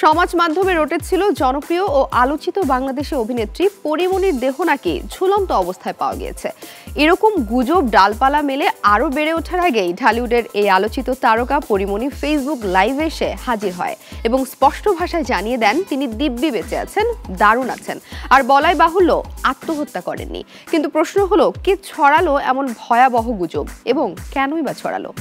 সমাজ মাধ্যমে রটেছিল জনপ্রিয় ও আলোচিত বাংলাদেশি অভিনেত্রী পরীমনির দেহ নাকি ঝুলন্ত অবস্থায় পাওয়া গিয়েছে। এরকম গুজব ডালপালা মেলে আরও বেড়ে ওঠার আগেই ঢালিউডের এই আলোচিত তারকা পরীমনি ফেসবুক লাইভে এসে হাজির হয় এবং স্পষ্ট ভাষায় জানিয়ে দেন তিনি দিব্যি বেঁচে আছেন, দারুণ আছেন, আর বলাই বাহুল্য আত্মহত্যা করেননি। কিন্তু প্রশ্ন হলো, কে ছড়ালো এমন ভয়াবহ গুজব এবং কেনই বা ছড়ালো?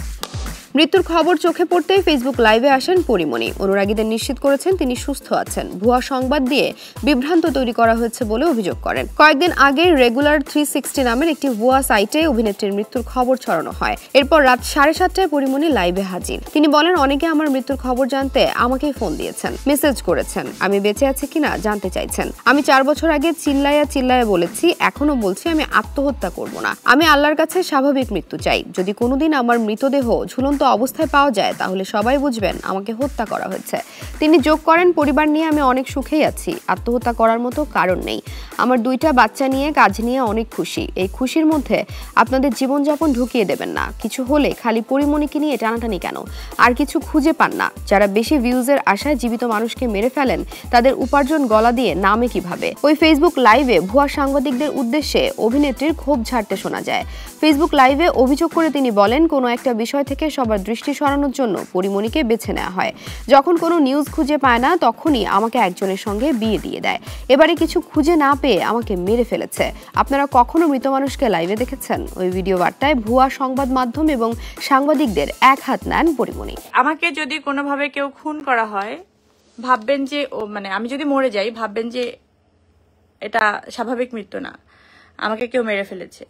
মৃত্যুর খবর চোখে পড়তেই ফেসবুক লাইভে আসেন পরীমনি। অনুরাগীদের নিশ্চিত করেছেন তিনি সুস্থ আছেন। ভুয়া সংবাদ দিয়ে বিভ্রান্ত তৈরি করা হয়েছে বলে অভিযোগ করেন। কয়েকদিন আগে রেগুলার 360 নামের একটি ভুয়া সাইটে অভিনেত্রীর মৃত্যুর খবর ছড়ানো হয়। এরপর রাত 7:30টায় পরীমনি লাইভে হাজির। তিনি বলেন, অনেকে আমার মৃত্যুর খবর জানতে আমাকেই ফোন দিয়েছেন, মেসেজ করেছেন, আমি বেঁচে আছি কিনা জানতে চাইছেন। আমি 4 বছর আগে চিল্লায়া বলেছি, এখনো বলছি আমি আত্মহত্যা করব না। আমি আল্লাহর কাছে স্বাভাবিক মৃত্যু চাই। যদি কোনোদিন আমার মৃতদেহ ঝুলন্ত অবস্থায় পাওয়া যায় তাহলে সবাই বুঝবেন আমাকে হত্যা করা হয়েছে। তিনি যোগ করেন, পরিবার নিয়ে আমি অনেক সুখেই আছি, আত্মহত্যা করার মতো কারণ নেই। আমার 2টা বাচ্চা নিয়ে, কাজ নিয়ে অনেক খুশি। এই খুশির মধ্যে আপনাদের জীবনযাপন ঢুকিয়ে দেবেন না। কিছু হলে খালি পরীমনিকে নিয়ে টানাটানি কেন? আর কিছু খুঁজে পান না? যারা বেশি ভিউজের আশায় জীবিত মানুষকে মেরে ফেলেন তাদের উপার্জন গলা দিয়ে নামে কিভাবে? ওই ফেসবুক লাইভে ভুয়া সাংবাদিকদের উদ্দেশ্যে অভিনেত্রীর ক্ষোভ ঝাড়তে শোনা যায়। ফেসবুক লাইভে অভিযোগ করে তিনি বলেন, কোনো একটা বিষয় থেকে সবার দৃষ্টি সরানোর জন্য পরীমনিকে বেছে নেওয়া হয়। যখন কোনো নিউজ খুঁজে পায় না তখনই আমাকে একজনের সঙ্গে বিয়ে দিয়ে দেয়। এবারে কিছু খুঁজে না পেয়ে আমাকে মেরে ফেলেছে। আপনারা কখনো মৃত মানুষকে লাইভে দেখেছেন? ওই ভিডিও বার্তায় ভুয়া সংবাদ মাধ্যম এবং সাংবাদিকদের এক হাত নেন পরীমনি। আমাকে যদি কোনোভাবে কেউ খুন করা হয়, ভাববেন যে আমি যদি মরে যাই, ভাববেন যে এটা স্বাভাবিক মৃত্যু না, আমাকে কেউ মেরে ফেলেছে।